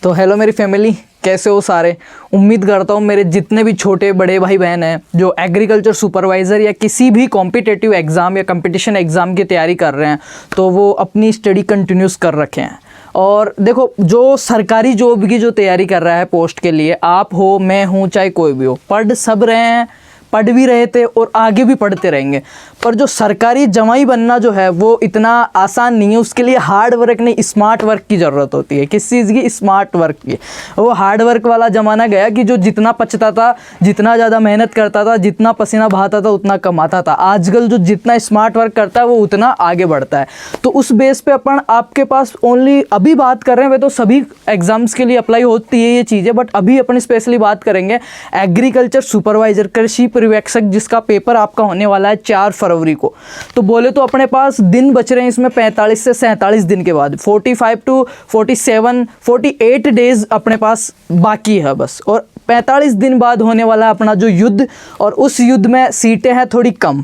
तो हेलो मेरी फैमिली, कैसे हो सारे। उम्मीद करता हूँ मेरे जितने भी छोटे बड़े भाई बहन हैं जो एग्रीकल्चर सुपरवाइज़र या किसी भी कॉम्पिटिटिव एग्ज़ाम या कंपटीशन एग्ज़ाम की तैयारी कर रहे हैं तो वो अपनी स्टडी कंटिन्यूस कर रखे हैं। और देखो, जो सरकारी जॉब की जो तैयारी कर रहा है पोस्ट के लिए, आप हो, मैं हूँ, चाहे कोई भी हो, पढ़ सब रहे हैं, पढ़ भी रहे थे और आगे भी पढ़ते रहेंगे। पर जो सरकारी जमाई बनना जो है वो इतना आसान नहीं है। उसके लिए हार्ड वर्क नहीं, स्मार्ट वर्क की ज़रूरत होती है। किस चीज़ की? स्मार्ट वर्क की। वो हार्ड वर्क वाला ज़माना गया कि जो जितना पचता था, जितना ज़्यादा मेहनत करता था, जितना पसीना बहाता था, उतना कमाता था। आजकल जो जितना स्मार्ट वर्क करता है वो उतना आगे बढ़ता है। तो उस बेस पे अपन आपके पास ओनली अभी बात कर रहे हैं, वे तो सभी एग्ज़ाम्स के लिए अप्लाई होती है ये चीज़ें, बट अभी अपन स्पेशली बात करेंगे एग्रीकल्चर सुपरवाइज़र, कृषि पर्यवेक्षक, जिसका पेपर आपका होने वाला है 4 फरवरी को। तो बोले तो अपने पास दिन बच रहे हैं इसमें 45 से 47 दिन के बाद, 45 टू 47 48 डेज अपने पास बाकी है बस। और 45 दिन बाद होने वाला है अपना जो युद्ध, और उस युद्ध में सीटें हैं थोड़ी कम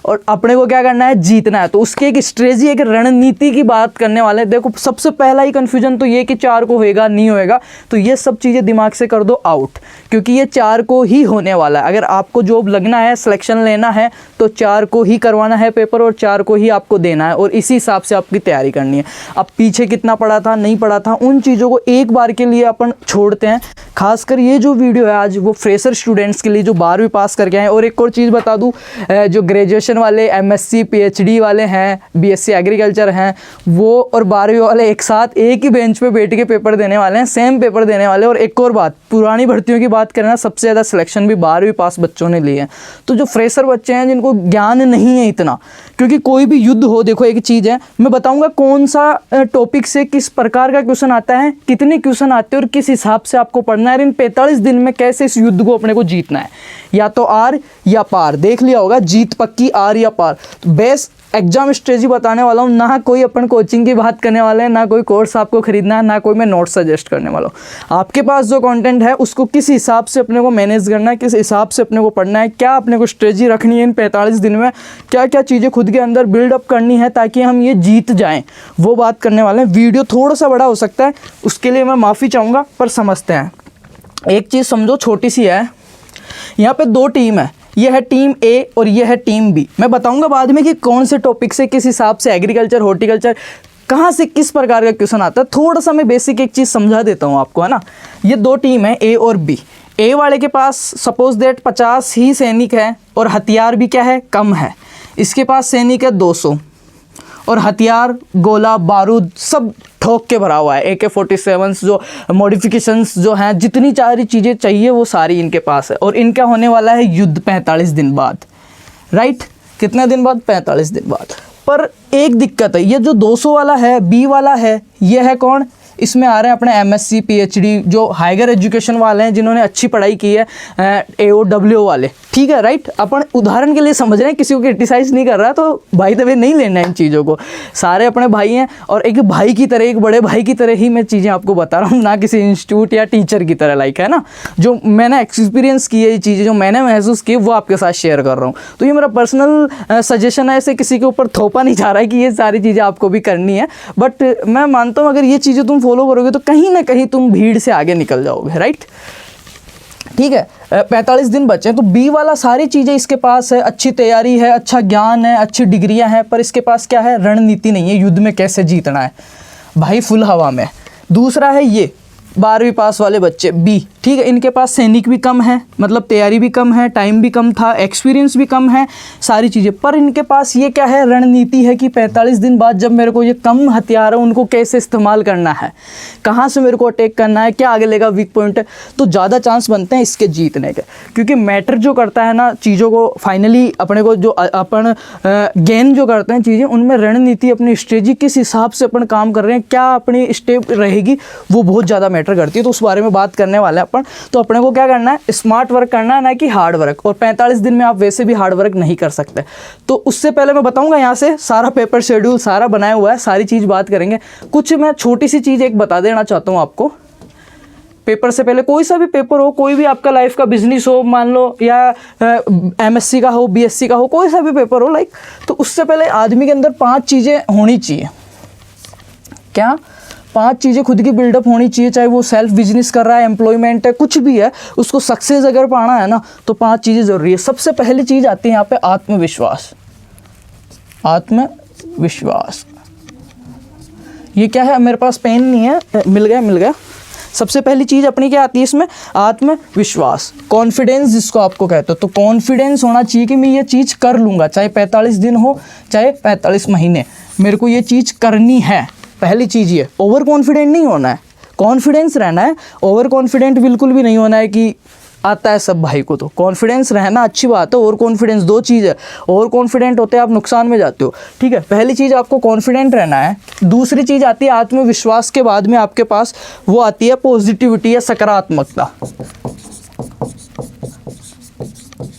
और अपने को क्या करना है? जीतना है। तो उसकी एक स्ट्रेटजी, एक रणनीति की बात करने वाले हैं। देखो, सबसे पहला ही कन्फ्यूजन तो ये कि 4 को होएगा नहीं होएगा, तो ये सब चीज़ें दिमाग से कर दो आउट, क्योंकि ये 4 को ही होने वाला है। अगर आपको जॉब लगना है, सिलेक्शन लेना है, तो 4 को ही करवाना है पेपर और 4 को ही आपको देना है और इसी हिसाब से आपकी तैयारी करनी है। अब पीछे कितना पढ़ा था, नहीं पढ़ा था, उन चीज़ों को एक बार के लिए अपन छोड़ते हैं। खासकर ये जो वीडियो है आज वो फ्रेशर स्टूडेंट्स के लिए जो 12वीं पास करके आए। और एक और चीज़ बता दूँ, जो ग्रेजुएशन वाले, एमएससी पीएचडी वाले हैं, बीएससी एग्रीकल्चर हैं, वो और 12वीं वाले एक साथ एक ही बेंच पे बैठ के पेपर देने वाले हैं, सेम पेपर देने वाले। और एक और बात, पुरानी भर्तियों की बात करें ना, सबसे ज़्यादा सिलेक्शन भी 12वीं पास बच्चों ने लिए हैं। तो जो फ्रेशर बच्चे हैं जिनको ज्ञान नहीं है इतना, क्योंकि कोई भी युद्ध हो, देखो एक चीज़ है, मैं बताऊँगा कौन सा टॉपिक से किस प्रकार का क्वेश्चन आता है, कितने क्वेश्चन आते हैं और किस हिसाब से आपको पढ़ना है, इन 45 दिन में कैसे इस युद्ध को अपने को जीतना है। या तो आर या पार, देख लिया होगा, जीत पक्की, आर या पार। बेस्ट एग्जाम स्ट्रेटजी बताने वाला हूँ। ना कोई अपन कोचिंग की बात करने वाले हैं, ना कोई कोर्स आपको खरीदना है, ना कोई मैं नोट सजेस्ट करने वाला हूँ। आपके पास जो कंटेंट है उसको किस हिसाब से अपने को मैनेज करना है, किस हिसाब से अपने को पढ़ना है, क्या अपने को स्ट्रेटजी रखनी है इन 45 दिन में, क्या क्या चीज़ें खुद के अंदर बिल्डअप करनी है ताकि हम ये जीत जाएँ, वो बात करने वाले हैं। वीडियो थोड़ा सा बड़ा हो सकता है, उसके लिए मैं माफ़ी चाहूँगा, पर समझते हैं। एक चीज़ समझो, छोटी सी है, यहाँ पे 2 टीम है, ये है टीम ए और ये है टीम बी। मैं बताऊंगा बाद में कि कौन से टॉपिक से किस हिसाब से एग्रीकल्चर, हॉर्टिकल्चर, कहाँ से किस प्रकार का क्वेश्चन आता है। थोड़ा सा मैं बेसिक एक चीज़ समझा देता हूँ आपको, है ना। ये 2 टीम है, ए और बी। ए वाले के पास सपोज दैट 50 ही सैनिक है और हथियार भी क्या है? कम है। इसके पास सैनिक है 200 और हथियार, गोला बारूद सब ठोक के भरा हुआ है। AK-47 जो मॉडिफिकेशंस जो हैं, जितनी सारी चीज़ें चाहिए वो सारी इनके पास है। और इनका होने वाला है युद्ध 45 दिन बाद, राइट। कितने दिन बाद? 45 दिन बाद। पर एक दिक्कत है, ये जो 200 वाला है, बी वाला है, ये है कौन? इसमें आ रहे हैं अपने MSc PhD, जो हाइगर एजुकेशन वाले हैं, जिन्होंने अच्छी पढ़ाई की है, AOWO वाले, ठीक है, राइट। अपन उदाहरण के लिए समझ रहे हैं, किसी को क्रिटिसाइज़ नहीं कर रहा, तो भाई तभी नहीं लेना है इन चीज़ों को। सारे अपने भाई हैं और एक भाई की तरह, एक बड़े भाई की तरह ही मैं चीज़ें आपको बता रहा हूँ, ना किसी इंस्टीट्यूट या टीचर की तरह, लाइक, है ना। जो मैंने एक्सपीरियंस की है, ये चीज़ें जो मैंने महसूस की, वो आपके साथ शेयर कर रहा हूँ। तो ये मेरा पर्सनल सजेशन है, ऐसे किसी के ऊपर थोपा नहीं जा रहा है कि ये सारी चीज़ें आपको भी करनी है, बट मैं मानता हूँ अगर ये चीज़ें तुम फॉलो करोगे तो कहीं ना कहीं तुम भीड़ से आगे निकल जाओगे, राइट। ठीक है, 45 दिन बचे हैं। तो बी वाला सारी चीज़ें इसके पास है, अच्छी तैयारी है, अच्छा ज्ञान है, अच्छी डिग्रियां हैं, पर इसके पास क्या है? रणनीति नहीं है, युद्ध में कैसे जीतना है भाई, फुल हवा में। दूसरा है ये 12वीं पास वाले बच्चे, बी, ठीक है, इनके पास सैनिक भी कम है, मतलब तैयारी भी कम है, टाइम भी कम था, एक्सपीरियंस भी कम है, सारी चीज़ें। पर इनके पास ये क्या है? रणनीति है कि 45 दिन बाद जब मेरे को ये कम हथियार है, उनको कैसे इस्तेमाल करना है, कहाँ से मेरे को अटैक करना है, क्या आगे लेगा, वीक पॉइंट है, तो ज़्यादा चांस बनते हैं इसके जीतने के। क्योंकि मैटर जो करता है ना चीज़ों को, फाइनली अपने को जो अपन गेन जो करते हैं चीज़ें, उनमें रणनीति, अपनी स्ट्रेटजी, किस हिसाब से अपन काम कर रहे हैं, क्या अपनी स्टेप रहेगी, वो बहुत ज़्यादा मैटर करती है। तो उस बारे में बात करने वाले हैं अपन। तो अपने को क्या करना है? स्मार्ट वर्क करना है, ना कि हार्ड वर्क। और 45 दिन में आप वैसे भी हार्ड वर्क नहीं कर सकते। तो उससे पहले मैं बताऊंगा, यहाँ से सारा पेपर शेड्यूल सारा बनाया हुआ है, सारी चीज़ बात करेंगे। कुछ मैं छोटी सी चीज़ एक बता देना चाहता हूँ आपको। पेपर से पहले कोई सा भी पेपर हो, कोई भी आपका लाइफ का बिजनेस हो मान लो, या MSc का हो, BSc का हो, कोई सा भी पेपर हो, लाइक, तो उससे पहले आदमी के अंदर 5 चीज़ें होनी चाहिए। क्या? 5 चीज़ें खुद की बिल्डअप होनी चाहिए, चाहे वो सेल्फ बिजनेस कर रहा है, एम्प्लॉयमेंट है, कुछ भी है, उसको सक्सेस अगर पाना है ना तो 5 चीज़ें ज़रूरी है। सबसे पहली चीज़ आती है यहाँ पे आत्मविश्वास। आत्मविश्वास ये क्या है, मेरे पास पेन नहीं है, मिल गया। सबसे पहली चीज़ अपनी क्या आती है इसमें, आत्मविश्वास, कॉन्फिडेंस जिसको आपको कहते हो। तो कॉन्फिडेंस होना चाहिए कि मैं ये चीज़ कर लूँगा, चाहे 45 दिन हो चाहे 45 महीने, मेरे को ये चीज़ करनी है। पहली चीज़ ये, ओवर कॉन्फिडेंट नहीं होना है, कॉन्फिडेंस रहना है। ओवर कॉन्फिडेंट बिल्कुल भी नहीं होना है कि आता है सब भाई को। तो कॉन्फिडेंस रहना अच्छी बात है, और कॉन्फिडेंस 2 चीज़ है। ओवर कॉन्फिडेंट होते हैं आप नुकसान में जाते हो, ठीक है। पहली चीज़ आपको कॉन्फिडेंट रहना है। दूसरी चीज़ आती है आत्मविश्वास के बाद में आपके पास वो आती है पॉजिटिविटी या सकारात्मकता।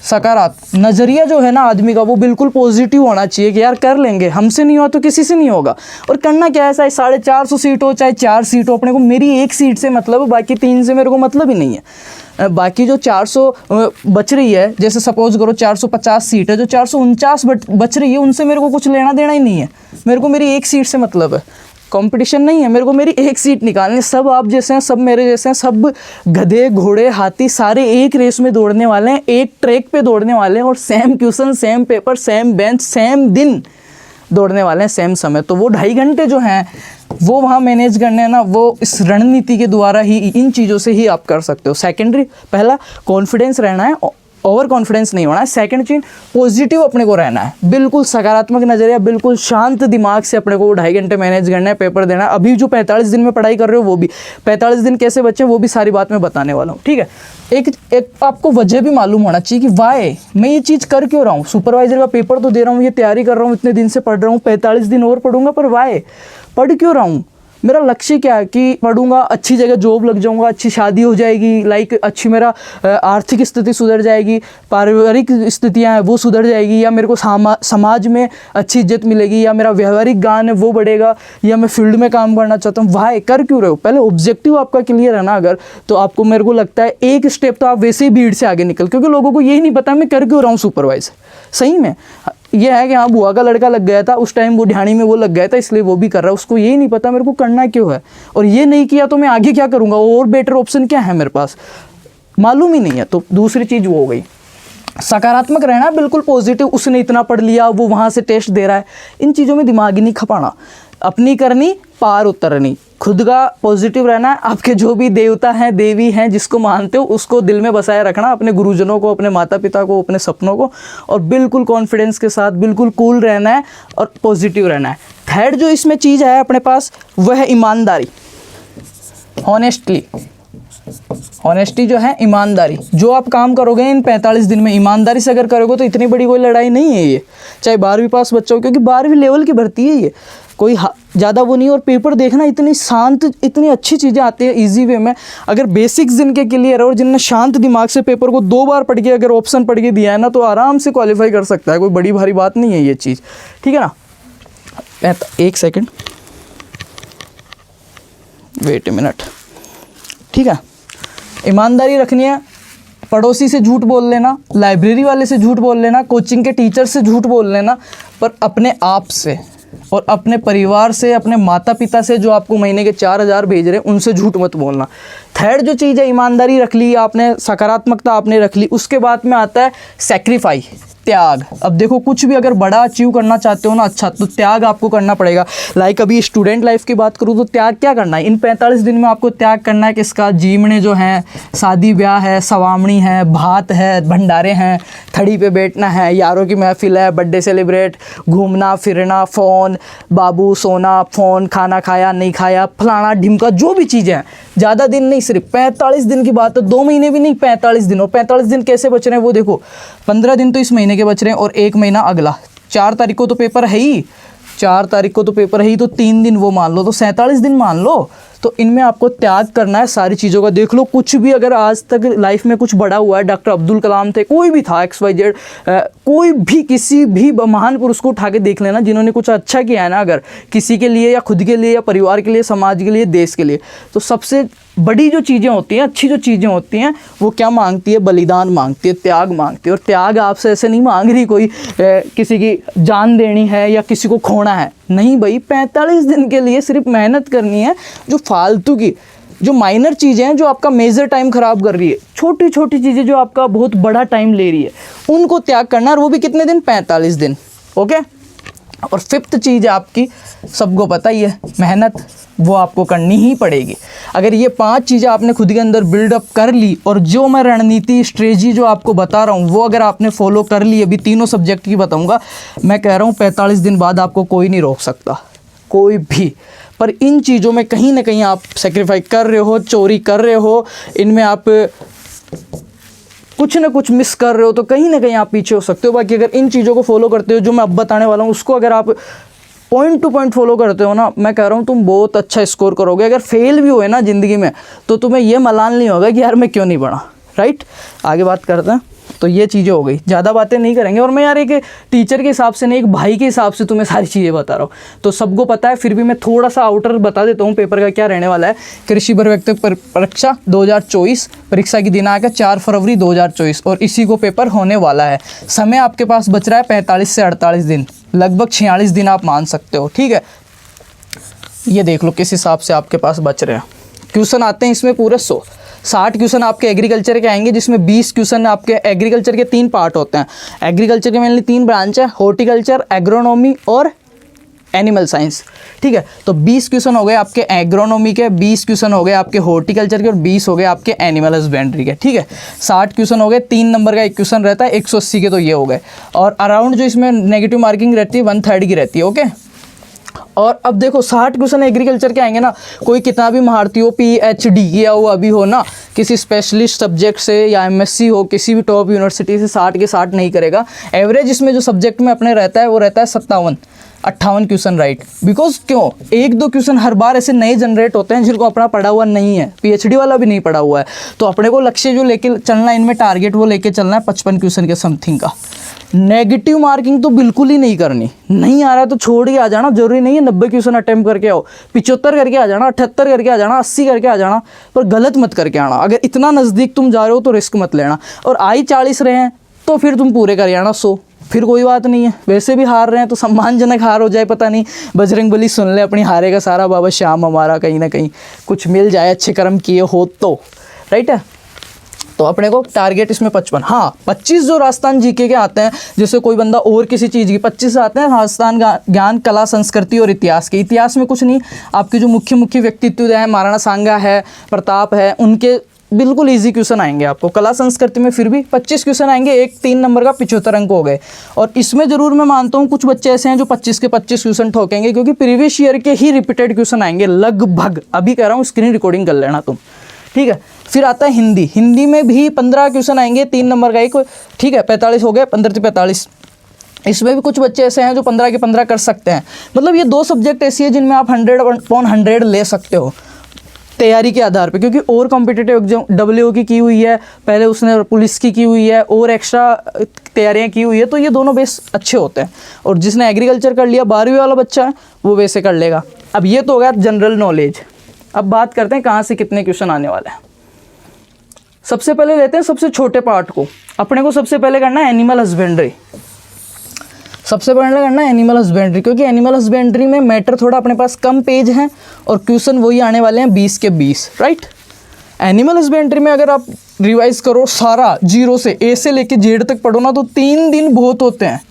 सकारात्मक नज़रिया जो है ना आदमी का, वो बिल्कुल पॉजिटिव होना चाहिए कि यार कर लेंगे, हमसे नहीं हुआ तो किसी से नहीं होगा। और करना क्या है, चाहे 450 सीट हो चाहे 4 सीट हो, अपने को मेरी 1 सीट से मतलब है, बाकी 3 से मेरे को मतलब ही नहीं है। बाकी जो 400 बच रही है, जैसे सपोज करो 450 सीट है, जो 449 बच रही है, उनसे मेरे को कुछ लेना देना ही नहीं है। मेरे को मेरी 1 सीट से मतलब है, कंपटीशन नहीं है, मेरे को मेरी 1 सीट निकालनी। सब आप जैसे हैं, सब मेरे जैसे हैं, सब गधे घोड़े हाथी सारे एक रेस में दौड़ने वाले हैं, एक ट्रैक पे दौड़ने वाले हैं, और same question, same paper, same bench, same दिन दौड़ने वाले हैं, सेम समय। तो वो 2.5 घंटे जो हैं वो वहाँ मैनेज करने हैं ना, वो इस रणनीति के द्वारा ही, इन चीज़ों से ही आप कर सकते हो। सेकेंडरी, पहला कॉन्फिडेंस रहना है, ओवर कॉन्फिडेंस नहीं होना है। सेकंड चीज़ पॉजिटिव अपने को रहना है, बिल्कुल सकारात्मक नज़रिया, बिल्कुल शांत दिमाग से अपने को 2.5 घंटे मैनेज करना है, पेपर देना है। अभी जो 45 दिन में पढ़ाई कर रहे हो, वो भी 45 दिन कैसे बचे वो भी सारी बात मैं बताने वाला हूँ, ठीक है। एक आपको वजह भी मालूम होना चाहिए कि वाई मैं ये चीज़ कर क्यों रहा हूँ। सुपरवाइजर का पेपर तो दे रहा हूँ, ये तैयारी कर रहा हूँ, इतने दिन से पढ़ रहा हूँ, 45 दिन और पढ़ूंगा, पर वाई पढ़ क्यों रहा हूँ। मेरा लक्ष्य क्या है कि पढ़ूंगा, अच्छी जगह जॉब लग जाऊंगा, अच्छी शादी हो जाएगी, लाइक अच्छी मेरा आर्थिक स्थिति सुधर जाएगी, पारिवारिक स्थितियाँ हैं वो सुधर जाएगी, या मेरे को समाज में अच्छी इज्जत मिलेगी, या मेरा व्यवहारिक ज्ञान है वो बढ़ेगा, या मैं फील्ड में काम करना चाहता हूँ। वाई कर क्यों रहे हो, पहले ऑब्जेक्टिव आपका क्लियर है ना अगर, तो आपको मेरे को लगता है एक स्टेप तो आप वैसे ही भीड़ से आगे निकल, क्योंकि लोगों को यही नहीं पता मैं कर क्यों रहा हूँ सुपरवाइजर। सही में ये है कि हाँ बुआ का लड़का लग गया था उस टाइम, वो ढाणी में वो लग गया था इसलिए वो भी कर रहा है, उसको यही नहीं पता मेरे को करना क्यों है, और ये नहीं किया तो मैं आगे क्या करूँगा, और बेटर ऑप्शन क्या है मेरे पास, मालूम ही नहीं है। तो दूसरी चीज़ वो हो गई सकारात्मक रहना, बिल्कुल पॉजिटिव। उसने इतना पढ़ लिया, वो वहाँ से टेस्ट दे रहा है, इन चीज़ों में दिमाग ही नहीं खपाना, अपनी करनी पार उतरनी, खुद का पॉजिटिव रहना है। आपके जो भी देवता हैं देवी हैं जिसको मानते हो उसको दिल में बसाए रखना, अपने गुरुजनों को, अपने माता पिता को, अपने सपनों को, और बिल्कुल कॉन्फिडेंस के साथ बिल्कुल कूल रहना है और पॉजिटिव रहना है। थर्ड जो इसमें चीज़ है अपने पास वह है ईमानदारी, ऑनेस्टी जो है, ईमानदारी। जो आप काम करोगे इन 45 दिन में ईमानदारी से अगर करोगे तो इतनी बड़ी कोई लड़ाई नहीं है ये, चाहे 12वीं पास बच्चा हो, क्योंकि 12वीं लेवल की भर्ती है ये, कोई ज़्यादा वो नहीं। और पेपर देखना इतनी शांत, इतनी अच्छी चीज़ें आती है ईजी वे में। अगर बेसिक्स जिनके क्लियर है और जिनने शांत दिमाग से पेपर को 2 बार पढ़ के अगर ऑप्शन पढ़ के दिया है ना, तो आराम से क्वालिफाई कर सकता है, कोई बड़ी भारी बात नहीं है ये चीज़, ठीक है ना। 1 सेकेंड, वेट ए मिनट, ठीक है। ईमानदारी रखनी है, पड़ोसी से झूठ बोल लेना, लाइब्रेरी वाले से झूठ बोल लेना, कोचिंग के टीचर से झूठ बोल लेना, पर अपने आप से और अपने परिवार से, अपने माता पिता से जो आपको महीने के 4,000 भेज रहे हैं उनसे झूठ मत बोलना। थर्ड जो चीज़ है, ईमानदारी रख ली आपने, सकारात्मकता आपने रख ली, उसके बाद में आता है सैक्रिफाई, त्याग। अब देखो कुछ भी अगर बड़ा अचीव करना चाहते हो ना अच्छा, तो त्याग आपको करना पड़ेगा। लाइक अभी स्टूडेंट लाइफ की बात करूँ तो त्याग क्या करना है, इन 45 दिन में आपको त्याग करना है किसका, जीवने जो हैं, शादी ब्याह है, सवामणी है, भात है, भंडारे हैं, थड़ी पे बैठना है, यारों की महफिल है, बर्थडे सेलिब्रेट, घूमना फिरना, फ़ोन, बाबू सोना, फ़ोन, खाना खाया नहीं खाया, फलाना ढिमका, जो भी चीज़ें हैं। ज़्यादा दिन नहीं, सिर्फ 45 दिन की बात है, 2 महीने भी नहीं, 45 दिन। और 45 दिन कैसे बच रहे हैं वो देखो, 15 दिन तो इस महीने के बच रहे हैं और 1 महीना अगला। 4 तारीख को तो पेपर है ही, 4 तारीख को तो पेपर है ही, तो 3 दिन वो मान लो, तो 47 दिन मान लो। तो इनमें आपको त्याग करना है सारी चीज़ों का। देख लो कुछ भी अगर आज तक लाइफ में कुछ बड़ा हुआ है, डॉक्टर अब्दुल कलाम थे, कोई भी था, XYZ, कोई भी किसी भी महान पुरुष को उठा के देख लेना जिन्होंने कुछ अच्छा किया है ना, अगर किसी के लिए या खुद के लिए या परिवार के लिए, समाज के लिए, देश के लिए, तो सबसे बड़ी जो चीज़ें होती हैं, अच्छी जो चीज़ें होती हैं, वो क्या मांगती है? बलिदान मांगती है, त्याग मांगती है। और त्याग आपसे ऐसे नहीं मांग रही कोई किसी की जान देनी है या किसी को खोना है, नहीं भाई। 45 दिन के लिए सिर्फ मेहनत करनी है, जो फालतू की जो माइनर चीज़ें हैं जो आपका मेजर टाइम ख़राब कर रही है, छोटी छोटी चीज़ें जो आपका बहुत बड़ा टाइम ले रही है, उनको त्याग करना। और वो भी कितने दिन? 45 दिन। ओके। और फिफ्थ चीज़ आपकी सबको पता ही है, मेहनत, वो आपको करनी ही पड़ेगी। अगर ये 5 चीज़ें आपने खुद के अंदर बिल्डअप कर ली, और जो मैं रणनीति स्ट्रेटजी जो आपको बता रहा हूँ वो अगर आपने फॉलो कर ली, अभी तीनों सब्जेक्ट की बताऊँगा, मैं कह रहा हूँ 45 दिन बाद आपको कोई नहीं रोक सकता, कोई भी। पर इन चीज़ों में कहीं ना कहीं आप सेक्रीफाइस कर रहे हो, चोरी कर रहे हो, इनमें आप कुछ ना कुछ मिस कर रहे हो, तो कहीं ना कहीं आप पीछे हो सकते हो। बाकी अगर इन चीज़ों को फॉलो करते हो जो मैं अब बताने वाला हूँ, उसको अगर आप पॉइंट टू पॉइंट फॉलो करते हो ना, मैं कह रहा हूँ तुम बहुत अच्छा स्कोर करोगे। अगर फेल भी हुए ना ज़िंदगी में, तो तुम्हें ये मलाल नहीं होगा कि यार मैं क्यों नहीं पढ़ा। राइट, आगे बात करते हैं। तो ये चीज़ें हो गई, ज़्यादा बातें नहीं करेंगे। और मैं यार एक टीचर के हिसाब से नहीं, एक भाई के हिसाब से तुम्हें सारी चीज़ें बता रहा हूँ, तो सबको पता है, फिर भी मैं थोड़ा सा आउटर बता देता हूँ पेपर का क्या रहने वाला है। कृषि परिवैक्तिक परीक्षा 2024, परीक्षा की दिनांक है 4 फरवरी 2024, और इसी को पेपर होने वाला है। समय आपके पास बच रहा है 45 से 48 दिन, लगभग 46 दिन आप मान सकते हो। ठीक है, ये देख लो किस हिसाब से आपके पास बच रहे हैं। क्वेश्चन आते हैं इसमें पूरे 60 क्वेश्चन आपके एग्रीकल्चर के आएंगे, जिसमें 20 क्वेश्चन आपके एग्रीकल्चर के 3 पार्ट होते हैं। एग्रीकल्चर के मेनली 3 ब्रांच है, हॉर्टिकल्चर, एग्रोनॉमी और एनिमल साइंस। ठीक है, तो 20 क्वेश्चन हो गए आपके एग्रोनॉमी के, 20 क्वेश्चन हो गए आपके हॉर्टिकल्चर के, और 20 हो गए आपके एनिमल हस्बेंड्री के। ठीक है, 60 क्वेश्चन हो गए। 3 नंबर का एक क्वेश्चन रहता है, 180 के तो ये हो गए। और अराउंड जो इसमें नेगेटिव मार्किंग रहती है 1/3 की रहती है। ओके, और अब देखो 60 क्वेश्चन एग्रीकल्चर के आएंगे ना, कोई कितना भी महारती हो, PhD किया हुआ अभी हो ना, किसी स्पेशलिस्ट सब्जेक्ट से या MSc हो किसी भी टॉप यूनिवर्सिटी से, 60 के 60 नहीं करेगा। एवरेज इसमें जो सब्जेक्ट में अपने रहता है वो रहता है 57-58 क्वेश्चन। राइट, बिकॉज क्यों, 1-2 क्वेश्चन हर बार ऐसे नए जनरेट होते हैं जिनको अपना पढ़ा हुआ नहीं है, PhD वाला भी नहीं पढ़ा हुआ है। तो अपने को लक्ष्य जो लेके चलना है, इनमें टारगेट वो लेके चलना है 55 क्वेश्चन के समथिंग का। नेगेटिव मार्किंग तो बिल्कुल ही नहीं करनी, नहीं आ रहा है तो छोड़ के आ जाना। जरूरी नहीं है 90 क्वेश्चन अटेम्प्ट करके आओ, 75 करके आ जाना, 78 करके आ जाना, 80 करके आ जाना, पर गलत मत करके आना। अगर इतना नज़दीक तुम जा रहे हो तो रिस्क मत लेना। और आई 40 रहे हैं तो फिर तुम पूरे कर आना 100, फिर कोई बात नहीं है। वैसे भी हार रहे हैं तो सम्मानजनक हार हो जाए, पता नहीं बजरंगबली सुन ले अपनी हारे का सारा, बाबा श्याम हमारा कहीं ना कहीं कुछ मिल जाए, अच्छे कर्म किए हो तो। राइट है, तो अपने को टारगेट इसमें 55। हाँ, 25 जो राजस्थान जीके के आते हैं, जैसे कोई बंदा और किसी चीज़ की 25 आते हैं, राजस्थान ज्ञान, कला, संस्कृति और इतिहास के। इतिहास में कुछ नहीं, आपके जो मुख्य मुख्य व्यक्तित्व हैं, महाराणा सांगा है, प्रताप है, उनके बिल्कुल इजी क्वेश्चन आएंगे आपको। कला संस्कृति में फिर भी 25 क्वेश्चन आएंगे, एक 3 नंबर का 75 अंक हो गए। और इसमें ज़रूर मैं मानता हूँ कुछ बच्चे ऐसे हैं जो 25 के 25 क्वेश्चन ठोकेंगे, क्योंकि प्रीवियस ईयर के ही रिपीटेड क्वेश्चन आएंगे लगभग। अभी कह रहा हूँ, स्क्रीन रिकॉर्डिंग कर लेना तुम। ठीक है, फिर आता है हिंदी। हिंदी में भी 15 क्वेश्चन आएंगे, 3 नंबर का एक। ठीक है, 45 हो गए, 15 से 45। इसमें भी कुछ बच्चे ऐसे हैं जो 15 के 15 कर सकते हैं। मतलब ये 2 सब्जेक्ट ऐसी है जिनमें आप 100/100 ले सकते हो तैयारी के आधार पे, क्योंकि और कॉम्पिटिटिव एग्जाम WO की हुई है पहले, उसने पुलिस की हुई है, और एक्स्ट्रा तैयारियां की हुई है, तो ये दोनों बेस अच्छे होते हैं। और जिसने एग्रीकल्चर कर लिया, 12वीं वाला बच्चा है, वो वैसे कर लेगा। अब ये तो हो गया जनरल नॉलेज। अब बात करते हैं कहाँ से कितने क्वेश्चन आने वाले हैं। सबसे पहले लेते हैं सबसे छोटे पार्ट को। अपने को सबसे पहले करना है एनिमल हस्बेंड्री। सबसे पहले करना है एनिमल हस्बेंड्री, क्योंकि एनिमल हस्बेंड्री में मैटर थोड़ा अपने पास कम पेज हैं और क्वेश्चन वही आने वाले हैं 20 के 20। राइट, एनिमल हस्बेंड्री में अगर आप रिवाइज करो सारा, जीरो से A से लेके Z तक पढ़ो ना, तो 3 दिन बहुत होते हैं।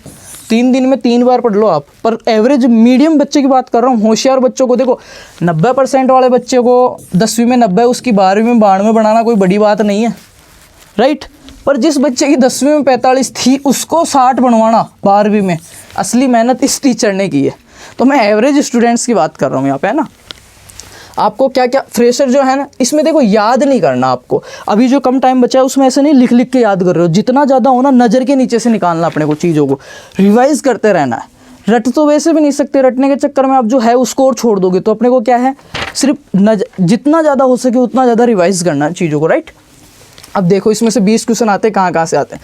3 दिन में 3 बार पढ़ लो आप। पर एवरेज मीडियम बच्चे की बात कर रहा हूँ, होशियार बच्चों को देखो, 90% वाले बच्चे को 10वीं में 90, उसकी 12वीं में 92 बनाना कोई बड़ी बात नहीं है। राइट, पर जिस बच्चे की 10वीं में 45 थी, उसको 60 बनवाना 12वीं में, असली मेहनत इस टीचर ने की है। तो मैं एवरेज स्टूडेंट्स की बात कर रहा हूँ यहाँ पे, है ना। आपको क्या क्या फ्रेशर जो है ना, इसमें देखो याद नहीं करना आपको। अभी जो कम टाइम बचा है उसमें ऐसे नहीं लिख लिख के याद कर रहे हो, जितना ज़्यादा हो ना नज़र के नीचे से निकालना अपने को, चीज़ों को रिवाइज करते रहना है। रट तो वैसे भी नहीं सकते, रटने के चक्कर में आप जो है उसको और छोड़ दोगे। तो अपने को क्या है, सिर्फ जितना ज़्यादा हो सके उतना ज़्यादा रिवाइज करना है चीज़ों को। राइट, अब देखो इसमें से 20 क्वेश्चन आते हैं, कहाँ से आते हैं।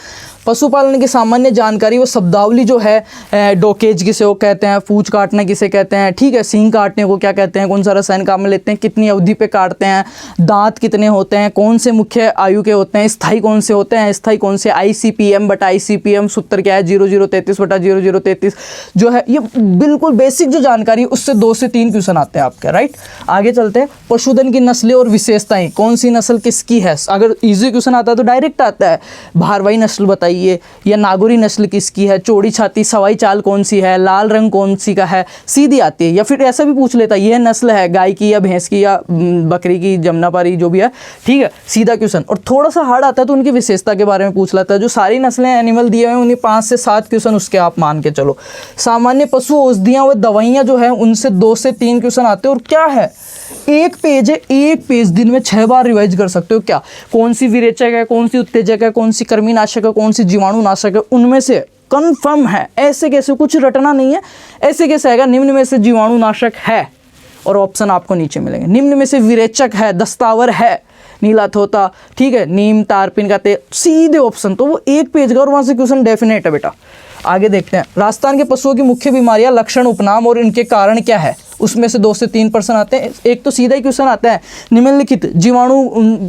पशुपालन की सामान्य जानकारी, वो शब्दावली जो है, डोकेज किसे वो कहते हैं, पूंछ काटना किसे कहते हैं, ठीक है, सींग काटने को क्या कहते हैं, कौन सा रसायन काम में लेते हैं, कितनी अवधि पे काटते हैं, दांत कितने होते हैं, कौन से मुख्य आयु के होते हैं, स्थायी कौन से होते हैं, स्थायी कौन से, ICPM बटा ICPM सूत्र क्या है, 0033 बटा 0033 जो है, ये बिल्कुल बेसिक जो जानकारी है उससे 2 से 3 क्वेश्चन आते हैं आपके, राइट। आगे चलते हैं, पशुधन की नस्लें और विशेषताएं, कौन सी नस्ल किसकी है, अगर इजी क्वेश्चन आता है तो डायरेक्ट आता है, भारवाही नस्ल बताइए, या नागौरी नस्ल किसकी है, चौड़ी छाती सवाई चाल कौन सी है, लाल रंग कौन सी का है, सीधी आती है। या फिर ऐसा भी पूछ लेता है यह नस्ल है गाय की या भैंस की या बकरी की, जमुनापारी जो भी है, ठीक है, सीधा क्वेश्चन। और थोड़ा सा हार्ड आता है तो उनकी विशेषता के बारे में पूछ लेता है। जो सारी नस्लें एनिमल दिए हुए हैं उन्हें 5 से 7 क्वेश्चन उसके आप मान के चलो। सामान्य पशु औषधियाँ व दवाइयाँ जो है उनसे 2 से 3 क्वेश्चन आते हैं। और क्या है, एक पेज है, एक पेज दिन में 6 बार रिवाइज कर सकते हो। क्या, कौन सी विरेचक है, कौन सी उत्तेजक है, कौन सी कृमिनाशक है, कौन सी जीवाणुनाशक है, उनमें से कंफर्म है, ऐसे कैसे, कुछ रटना नहीं है, ऐसे कैसे आएगा, निम्न में से जीवाणुनाशक है और ऑप्शन आपको नीचे मिलेंगे, निम्न में से विरेचक है, दस्तावर है, नीला थोता, ठीक है, नीम तारपीन का तेल, सीधे ऑप्शन। तो वो एक पेज का और वहाँ से क्वेश्चन डेफिनेट है बेटा। आगे देखते हैं, राजस्थान के पशुओं की मुख्य बीमारियां, लक्षण, उपनाम और इनके कारण क्या है, उसमें से 2 से 3% आते हैं। एक तो सीधा ही क्वेश्चन आता है, निम्नलिखित जीवाणु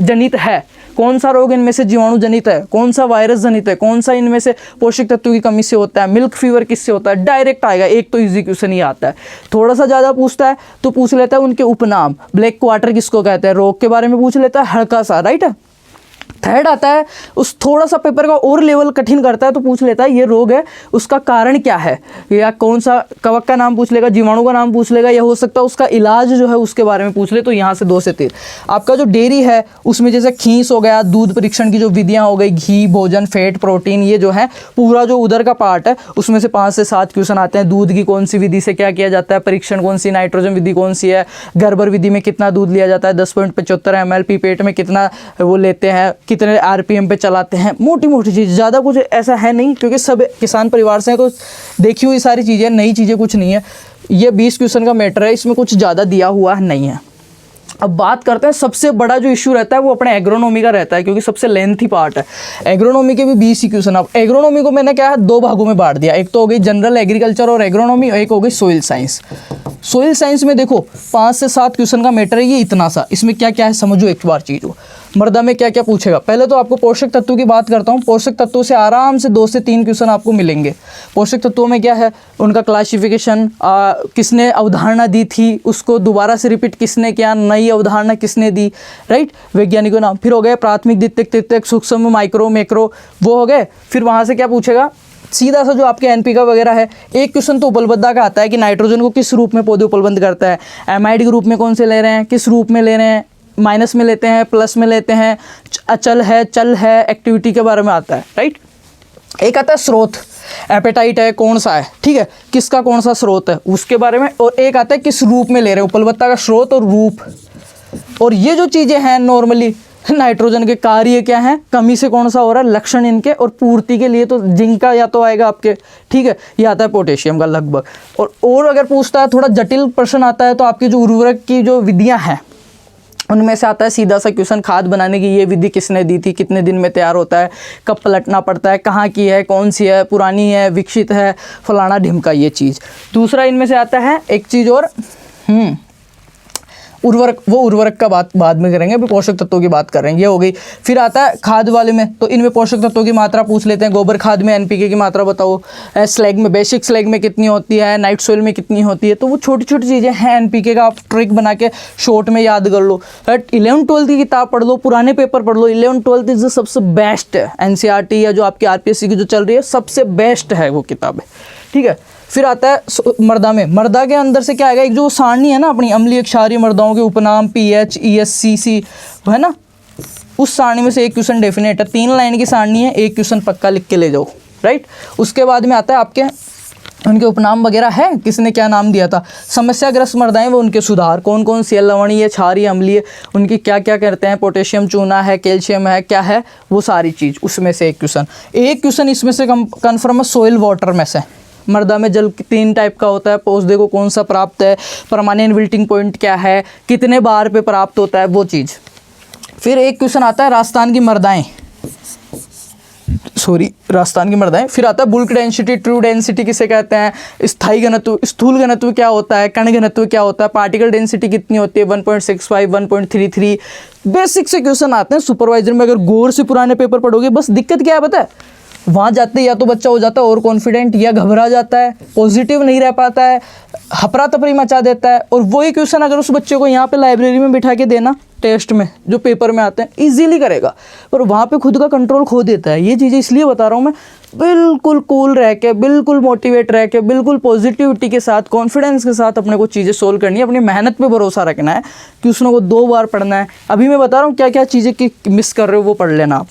जनित है, कौन सा रोग इनमें से जीवाणु जनित है, कौन सा वायरस जनित है, कौन सा इनमें से पोषक तत्वों की कमी से होता है, मिल्क फीवर किससे होता है, डायरेक्ट आएगा। एक तो इजी क्वेश्चन ही आता है। थोड़ा सा ज़्यादा पूछता है तो पूछ लेता है उनके उपनाम, ब्लैक क्वार्टर किसको कहते हैं, रोग के बारे में पूछ लेता है हल्का सा, राइट है। थर्ड आता है, उस थोड़ा सा पेपर का और लेवल कठिन करता है तो पूछ लेता है ये रोग है, उसका कारण क्या है, या कौन सा कवक का नाम पूछ लेगा, जीवाणु का नाम पूछ लेगा, या हो सकता है उसका इलाज जो है उसके बारे में पूछ ले। तो यहाँ से 2 से 3। आपका जो डेयरी है उसमें जैसे खींस हो गया, दूध परीक्षण की जो विधियाँ हो गई, घी, भोजन, फैट, प्रोटीन, ये जो है पूरा जो उधर का पार्ट है उसमें से 5 से 7 क्वेश्चन आते हैं। दूध की कौन सी विधि से क्या किया जाता है, परीक्षण कौन सी, नाइट्रोजन विधि कौन सी है, गर्भर विधि में कितना दूध लिया जाता है, 10.75 ml पेट में कितना वो लेते हैं, कितने RPM पे चलाते हैं, मोटी मोटी चीज़, ज़्यादा कुछ ऐसा है नहीं क्योंकि सब किसान परिवार से हैं तो देखी हुई सारी चीज़ें, नई चीज़ें कुछ नहीं है। ये 20 क्वेश्चन का मैटर है, इसमें कुछ ज़्यादा दिया हुआ नहीं है। अब बात करते हैं, सबसे बड़ा जो इशू रहता है वो अपने एग्रोनॉमी का रहता है क्योंकि सबसे लेंथी पार्ट है। एग्रोनॉमी के भी 20 ही क्वेश्चन। अब एग्रोनॉमी को मैंने क्या है 2 भागों में बांट दिया, एक तो हो गई जनरल एग्रीकल्चर और एग्रोनॉमी, और एक हो गई सोइल साइंस। सोइल साइंस में देखो 5 से 7 क्वेश्चन का मैटर है, ये इतना सा। इसमें क्या क्या है समझो एक बार चीज़ को। मृदा में क्या क्या पूछेगा, पहले तो आपको पोषक तत्वों की बात करता हूँ। पोषक तत्वों से आराम से 2 से 3 क्वेश्चन आपको मिलेंगे। पोषक तत्वों में क्या है, उनका क्लासिफिकेशन, किसने अवधारणा दी थी, उसको दोबारा से रिपीट किसने किया, नई अवधारणा किसने दी, राइट, वैज्ञानिकों नाम। फिर हो गए प्राथमिक, द्वितीयक, तृतीयक, सूक्ष्म, माइक्रो, मैक्रो, वो हो गए। फिर वहाँ से क्या पूछेगा, सीधा सा जो आपके NP का वगैरह है। एक क्वेश्चन तो उपलब्धता का आता है कि नाइट्रोजन को किस रूप में पौधे उपलब्ध करता है, एमाइड के रूप में कौन से ले रहे हैं, किस रूप में ले रहे हैं, माइनस में लेते हैं, प्लस में लेते हैं, अचल है, चल है, एक्टिविटी के बारे में आता है, राइट। एक आता है स्रोत, एपेटाइट है, कौन सा है, ठीक है, किसका कौन सा स्रोत है उसके बारे में। और एक आता है किस रूप में ले रहे हैं, उपलब्धता का स्रोत और रूप। और ये जो चीज़ें हैं नॉर्मली नाइट्रोजन के कार्य क्या हैं, कमी से कौन सा हो रहा है, लक्षण इनके, और पूर्ति के लिए तो जिंक का या तो आएगा आपके, ठीक है, ये आता है पोटेशियम का लगभग। और अगर पूछता है थोड़ा जटिल प्रश्न आता है तो आपकी जो उर्वरक की जो विधियाँ हैं उनमें से आता है सीधा सा क्वेश्चन, खाद बनाने की ये विधि किसने दी थी, कितने दिन में तैयार होता है, कब पलटना पड़ता है, कहाँ की है, कौन सी है, पुरानी है, विकसित है, फलाना ढिमका, ये चीज़। दूसरा इनमें से आता है एक चीज़ और, उर्वरक, वो उर्वरक का बात बाद में करेंगे, अभी पोषक तत्वों की बात कर रहे हैं, ये हो गई। फिर आता है खाद वाले में, तो इनमें पोषक तत्वों की मात्रा पूछ लेते हैं। गोबर खाद में NPK की मात्रा बताओ, स्लैग में, बेसिक स्लैग में कितनी होती है, नाइट सोइल में कितनी होती है। तो वो छोटी छोटी चीज़ें हैं, NPK का आप ट्रिक बना के शॉर्ट में याद कर लो। 11th-12th की किताब पढ़ लो, पुराने पेपर पढ़ लो। 11th-12th इज सबसे बेस्ट है, NCERT या जो आपकी RPSC की जो चल रही है सबसे बेस्ट है वो किताब है, ठीक है। फिर आता है मृदा में, मृदा के अंदर से क्या आएगा, एक जो सारणी है ना अपनी अम्लीय क्षारीय मृदाओं के उपनाम, pH, ESCC है ना, उस सारणी में से एक क्वेश्चन डेफिनेट है। 3 लाइन की सारणी है, एक क्वेश्चन पक्का लिख के ले जाओ, राइट। उसके बाद में आता है आपके उनके उपनाम वगैरह है, किसने क्या नाम दिया था, समस्याग्रस्त मृदाएं व उनके सुधार, कौन कौन सी लवणीय, क्षारीय, अम्लीय, उनकी क्या क्या करते हैं, पोटेशियम चूना है, कैल्शियम है, क्या है, वो सारी चीज़, उसमें से एक क्वेश्चन। एक क्वेश्चन इसमें से कन्फर्म है सोइल वाटर में से, मृदा में जल 3 टाइप का होता है, पौधे को कौन सा प्राप्त है, परमानेंट विल्टिंग पॉइंट क्या है, कितने बार पे प्राप्त होता है, वो चीज़। फिर एक क्वेश्चन आता है राजस्थान की मृदाएं, सॉरी राजस्थान की मर्दाएं। फिर आता है बुल्क डेंसिटी, ट्रू डेंसिटी किसे कहते हैं, स्थायी घनत्व, स्थूल घनत्व क्या होता है, कण घनत्व क्या होता है, पार्टिकल डेंसिटी कितनी होती है 1.65, 1.33। बेसिक से क्वेश्चन आते हैं सुपरवाइजर में। अगर गौर से पुराने पेपर पढ़ोगे, बस दिक्कत क्या है पता है, वहाँ जाते या तो बच्चा हो जाता है ओवर कॉन्फिडेंट, या घबरा जाता है, पॉजिटिव नहीं रह पाता है, हपरा तपरी मचा देता है। और वही क्वेश्चन अगर उस बच्चे को यहाँ पे लाइब्रेरी में बिठा के देना, टेस्ट में जो पेपर में आते हैं, इजीली करेगा, पर वहाँ पे खुद का कंट्रोल खो देता है। ये चीज़ें इसलिए बता रहा हूँ मैं, बिल्कुल कूल रह के, बिल्कुल मोटिवेट रह के, बिल्कुल पॉजिटिविटी के साथ, कॉन्फिडेंस के साथ अपने को चीज़ें सोल्व करनी है। अपनी मेहनत पे भरोसा रखना है, क्वेश्चनों को 2 बार पढ़ना है। अभी मैं बता रहा हूँ क्या क्या चीज़ें की मिस कर रहे हो, वो पढ़ लेना आप।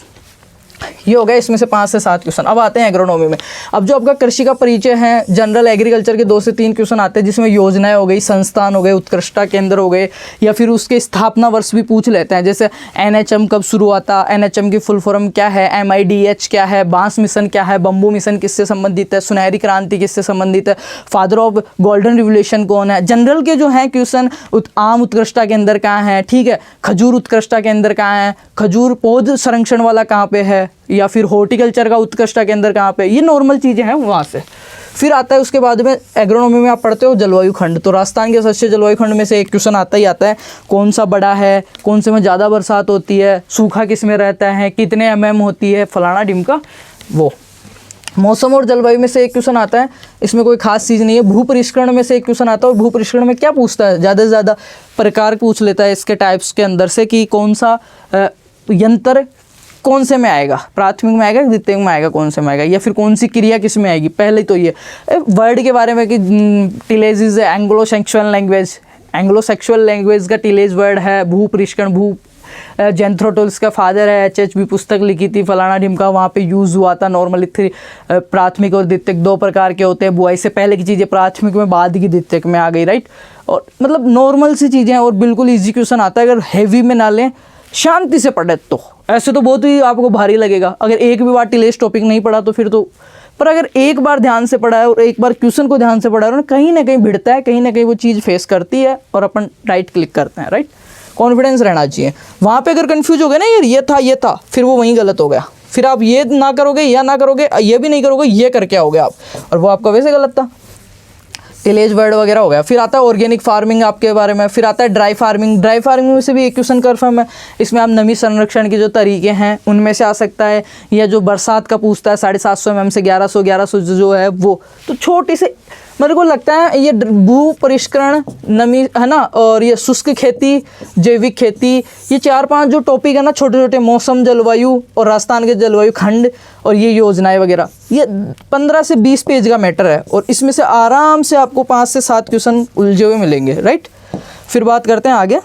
ये हो गया इसमें से 5 से 7 क्वेश्चन। अब आते हैं एग्रोनॉमी में। अब जो आपका कृषि का परिचय है, जनरल एग्रीकल्चर के 2 से 3 क्वेश्चन आते हैं, जिसमें योजनाएं हो गई, संस्थान हो गए, उत्कृष्टता केंद्र हो गए, या फिर उसके स्थापना वर्ष भी पूछ लेते हैं। जैसे NHM कब शुरू हुआ था, NHM की फुल फॉर्म क्या है, MIDH क्या है, बांस मिशन क्या है, बम्बू मिशन किससे संबंधित है, सुनहरी क्रांति किससे संबंधित है, फादर ऑफ गोल्डन रिवोल्यूशन कौन है। जनरल के जो हैं क्वेश्चन, आम उत्कृष्टता केंद्र कहाँ है, ठीक है, खजूर उत्कृष्टता केंद्र कहाँ है, खजूर पौध संरक्षण वाला कहाँ पे है, या फिर हॉर्टिकल्चर का उत्कृष्टता केंद्र कहाँ पे, ये नॉर्मल चीज़ें हैं वहाँ से। फिर आता है उसके बाद में एग्रोनॉमी में आप पढ़ते हो जलवायु खंड। तो राजस्थान के सदस्य जलवायु खंड में से एक क्वेश्चन आता ही आता है, कौन सा बड़ा है, कौन से में ज़्यादा बरसात होती है, सूखा किस में रहता है, कितने mm होती है, फलाना ढिमका। वो मौसम और जलवायु में से एक क्वेश्चन आता है, इसमें कोई खास चीज़ नहीं है। भू परिष्करण में से एक क्वेश्चन आता है, और भू परिष्करण में क्या पूछता है, ज़्यादा से ज़्यादा प्रकार पूछ लेता है इसके टाइप्स के अंदर से, कि कौन सा यंत्र कौन से में आएगा, प्राथमिक में आएगा, द्वितीयक में आएगा, कौन से में आएगा, या फिर कौन सी क्रिया किस में आएगी। पहले तो ये वर्ड के बारे में कि tillage is Anglo sexual language, Anglo sexual language का टिलेज वर्ड है। भू परिष्करण, भू जेंथ्रोटोल्स का फादर है, HHB पुस्तक लिखी थी, फलाना ढिमका, वहाँ पे यूज़ हुआ था। नॉर्मली प्राथमिक और द्वितीयक 2 प्रकार के होते हैं। बुआई से पहले की चीज़ें प्राथमिक में, बाद की द्वितीयक में आ गई, राइट। और मतलब नॉर्मल सी चीज़ें हैं, और बिल्कुल ईजी क्वेश्चन आता है। अगर हैवी में ना लें, शांति से पढ़े तो, ऐसे तो बहुत ही आपको भारी लगेगा अगर एक भी बार टिलेज टॉपिक नहीं पढ़ा तो फिर तो, पर अगर एक बार ध्यान से पढ़ा है और एक बार क्वेश्चन को ध्यान से पढ़ा है और कहीं ना कहीं भिड़ता है, कहीं ना कहीं वो चीज़ फेस करती है और अपन राइट क्लिक करते हैं, राइट। कॉन्फिडेंस रहना चाहिए। वहाँ पे अगर कंफ्यूज हो गए ना, यार ये था, फिर वो वहीं गलत हो गया, फिर आप ये ना करोगे, या ना करोगे, ये भी नहीं करोगे, ये करके आओगे आप, और वो आपका वैसे गलत था। टिलेज वर्ड वगैरह हो गया। फिर आता है ऑर्गेनिक फार्मिंग आपके बारे में। फिर आता है ड्राई फार्मिंग। ड्राई फार्मिंग में से भी एक क्वेश्चन कन्फर्म है, इसमें आप नमी संरक्षण के जो तरीके हैं उनमें से आ सकता है, या जो बरसात का पूछता है 750 mm से 1100 जो है वो। तो छोटी से मेरे को लगता है ये भू परिष्करण, नमी है ना, और ये शुष्क खेती, जैविक खेती, ये 4-5 जो टॉपिक है ना छोटे छोटे, मौसम, जलवायु और राजस्थान के जलवायु खंड और ये योजनाएं वगैरह, ये 15 से 20 पेज का मैटर है, और इसमें से आराम से आपको 5 से 7 क्वेश्चन उलझे हुए मिलेंगे, राइट। फिर बात करते हैं आगे